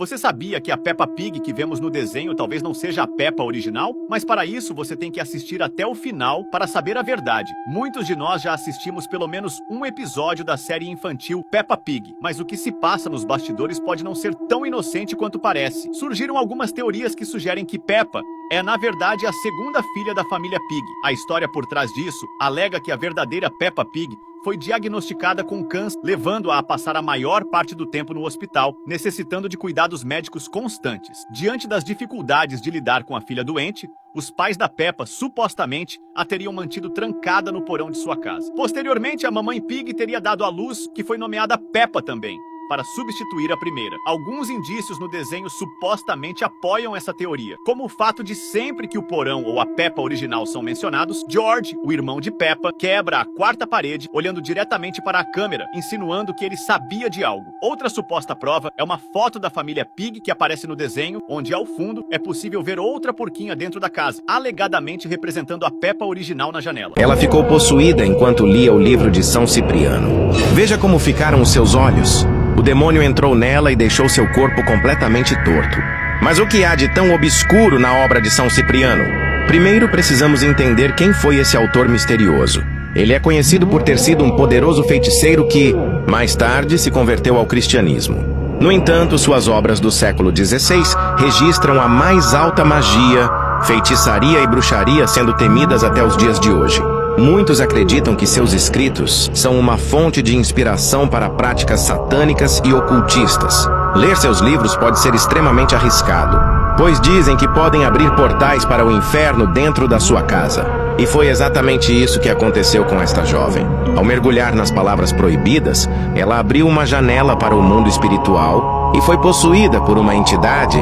Você sabia que a Peppa Pig que vemos no desenho talvez não seja a Peppa original? Mas para isso você tem que assistir até o final para saber a verdade. Muitos de nós já assistimos pelo menos um episódio da série infantil Peppa Pig, mas o que se passa nos bastidores pode não ser tão inocente quanto parece. Surgiram algumas teorias que sugerem que Peppa é, na verdade, a segunda filha da família Pig. A história por trás disso alega que a verdadeira Peppa Pig foi diagnosticada com câncer, levando-a a passar a maior parte do tempo no hospital, necessitando de cuidados médicos constantes. Diante das dificuldades de lidar com a filha doente, os pais da Peppa, supostamente, a teriam mantido trancada no porão de sua casa. Posteriormente, a mamãe Pig teria dado à luz, que foi nomeada Peppa também, para substituir a primeira. Alguns indícios no desenho supostamente apoiam essa teoria, como o fato de sempre que o porão ou a Peppa original são mencionados, George, o irmão de Peppa, quebra a quarta parede, olhando diretamente para a câmera, insinuando que ele sabia de algo. Outra suposta prova é uma foto da família Pig que aparece no desenho, onde ao fundo é possível ver outra porquinha dentro da casa, alegadamente representando a Peppa original na janela. Ela ficou possuída enquanto lia o livro de São Cipriano. Veja como ficaram os seus olhos. O demônio entrou nela e deixou seu corpo completamente torto. Mas o que há de tão obscuro na obra de São Cipriano? Primeiro precisamos entender quem foi esse autor misterioso. Ele é conhecido por ter sido um poderoso feiticeiro que, mais tarde, se converteu ao cristianismo. No entanto, suas obras do século XVI registram a mais alta magia, feitiçaria e bruxaria sendo temidas até os dias de hoje. Muitos acreditam que seus escritos são uma fonte de inspiração para práticas satânicas e ocultistas. Ler seus livros pode ser extremamente arriscado, pois dizem que podem abrir portais para o inferno dentro da sua casa. E foi exatamente isso que aconteceu com esta jovem. Ao mergulhar nas palavras proibidas, ela abriu uma janela para o mundo espiritual e foi possuída por uma entidade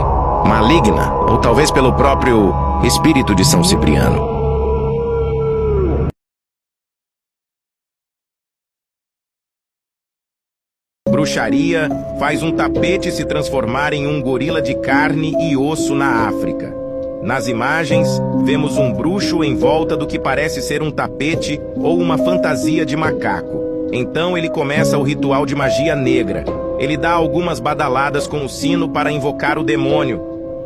maligna, ou talvez pelo próprio espírito de São Cipriano. Bruxaria faz um tapete se transformar em um gorila de carne e osso na África. Nas imagens, vemos um bruxo em volta do que parece ser um tapete ou uma fantasia de macaco. Então ele começa o ritual de magia negra. Ele dá algumas badaladas com o sino para invocar o demônio.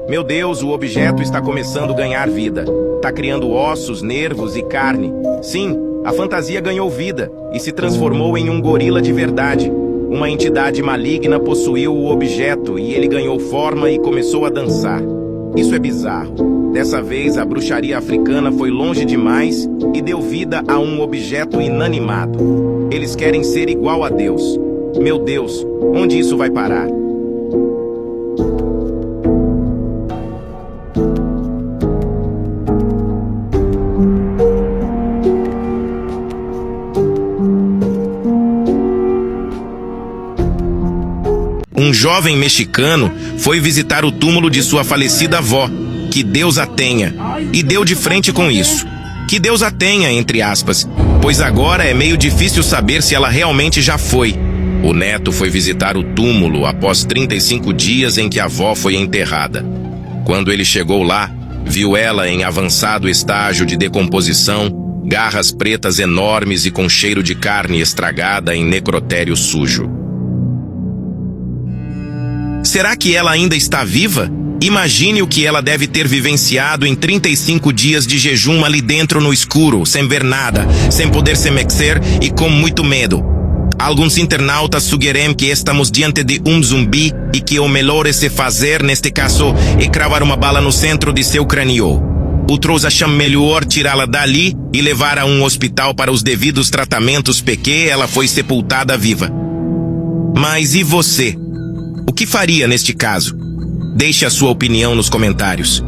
Meu Deus, o objeto está começando a ganhar vida. Está criando ossos, nervos e carne. Sim, a fantasia ganhou vida e se transformou em um gorila de verdade. Uma entidade maligna possuiu o objeto e ele ganhou forma e começou a dançar. Isso é bizarro. Dessa vez, a bruxaria africana foi longe demais e deu vida a um objeto inanimado. Eles querem ser igual a Deus. Meu Deus, onde isso vai parar? Um jovem mexicano foi visitar o túmulo de sua falecida avó, que Deus a tenha, e deu de frente com isso. Que Deus a tenha, entre aspas, pois agora é meio difícil saber se ela realmente já foi. O neto foi visitar o túmulo após 35 dias em que a avó foi enterrada. Quando ele chegou lá, viu ela em avançado estágio de decomposição, garras pretas enormes e com cheiro de carne estragada em necrotério sujo. Será que ela ainda está viva? Imagine o que ela deve ter vivenciado em 35 dias de jejum ali dentro no escuro, sem ver nada, sem poder se mexer e com muito medo. Alguns internautas sugerem que estamos diante de um zumbi e que o melhor é se fazer, neste caso, é cravar uma bala no centro de seu crânio. Outros acham melhor tirá-la dali e levar a um hospital para os devidos tratamentos porque ela foi sepultada viva. Mas e você? O que faria neste caso? Deixe a sua opinião nos comentários.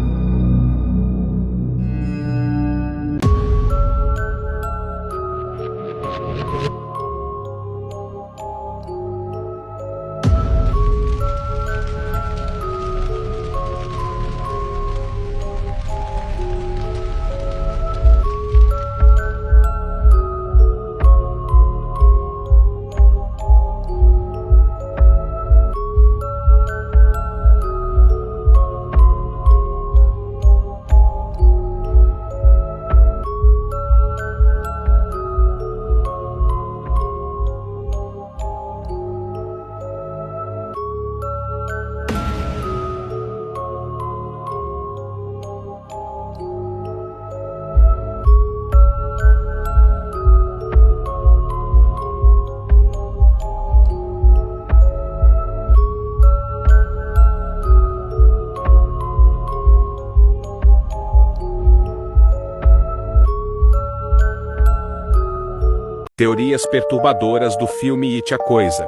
Teorias perturbadoras do filme It a Coisa.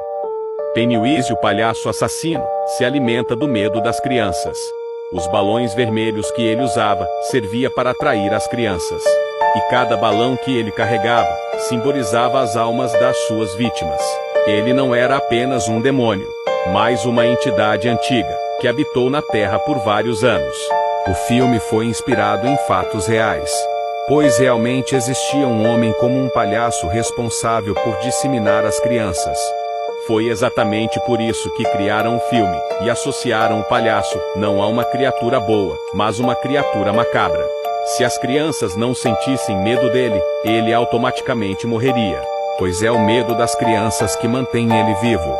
Pennywise, o palhaço assassino, se alimenta do medo das crianças. Os balões vermelhos que ele usava servia para atrair as crianças. E cada balão que ele carregava simbolizava as almas das suas vítimas. Ele não era apenas um demônio, mas uma entidade antiga, que habitou na Terra por vários anos. O filme foi inspirado em fatos reais, pois realmente existia um homem como um palhaço responsável por disseminar as crianças. Foi exatamente por isso que criaram o filme, e associaram o palhaço, não a uma criatura boa, mas uma criatura macabra. Se as crianças não sentissem medo dele, ele automaticamente morreria, pois é o medo das crianças que mantém ele vivo.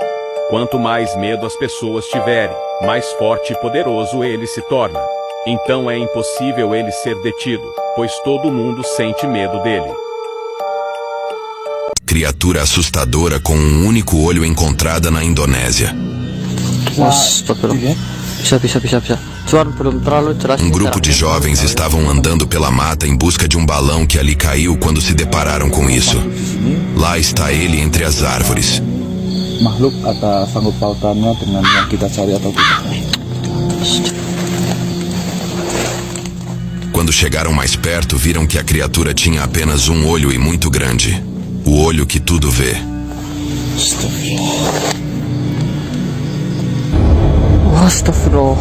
Quanto mais medo as pessoas tiverem, mais forte e poderoso ele se torna. Então é impossível ele ser detido, pois todo mundo sente medo dele. Criatura assustadora com um único olho encontrada na Indonésia. Um grupo de jovens estavam andando pela mata em busca de um balão que ali caiu quando se depararam com isso. Lá está ele entre as árvores. Makhluk atau sanggup pautannya dengan yang kita cari atau tidak. Quando chegaram mais perto, viram que a criatura tinha apenas um olho e muito grande. O olho que tudo vê. Astagfirullah.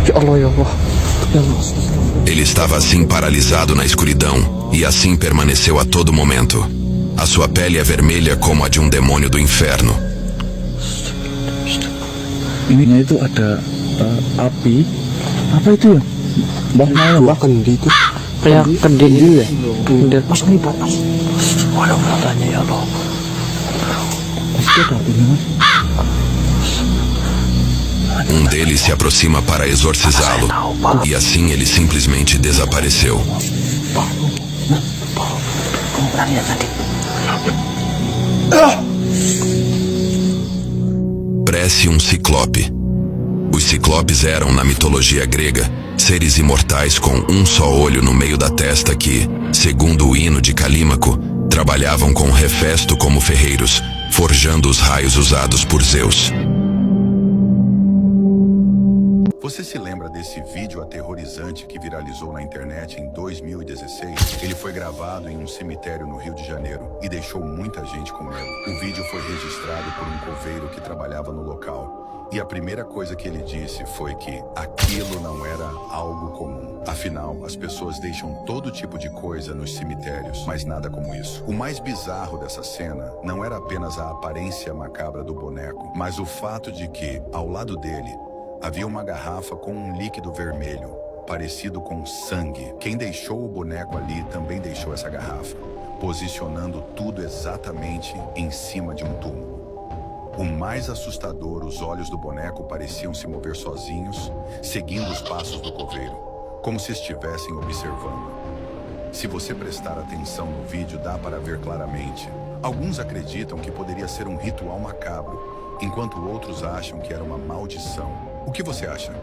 Ya Allah, ya Allah. Ele estava assim paralisado na escuridão, e assim permaneceu a todo momento. A sua pele é vermelha como a de um demônio do inferno. Ininya itu ada api. Apa itu ya? Bah kendi itu. Kayak kendi ya. Kendi. Mas ini panas. Walau tanya ya Allah. Pasti ada apinya. Um deles se aproxima para exorcizá-lo, e assim ele simplesmente desapareceu. Parece um ciclope. Os ciclopes eram, na mitologia grega, seres imortais com um só olho no meio da testa que, segundo o hino de Calímaco, trabalhavam com Hefesto como ferreiros, forjando os raios usados por Zeus. Você se lembra desse vídeo aterrorizante que viralizou na internet em 2016? Ele foi gravado em um cemitério no Rio de Janeiro e deixou muita gente com medo. O vídeo foi registrado por um coveiro que trabalhava no local. E a primeira coisa que ele disse foi que aquilo não era algo comum. Afinal, as pessoas deixam todo tipo de coisa nos cemitérios, mas nada como isso. O mais bizarro dessa cena não era apenas a aparência macabra do boneco, mas o fato de que, ao lado dele, havia uma garrafa com um líquido vermelho, parecido com sangue. Quem deixou o boneco ali também deixou essa garrafa, posicionando tudo exatamente em cima de um túmulo. O mais assustador, os olhos do boneco pareciam se mover sozinhos, seguindo os passos do coveiro, como se estivessem observando. Se você prestar atenção no vídeo, dá para ver claramente. Alguns acreditam que poderia ser um ritual macabro, enquanto outros acham que era uma maldição. O que você acha?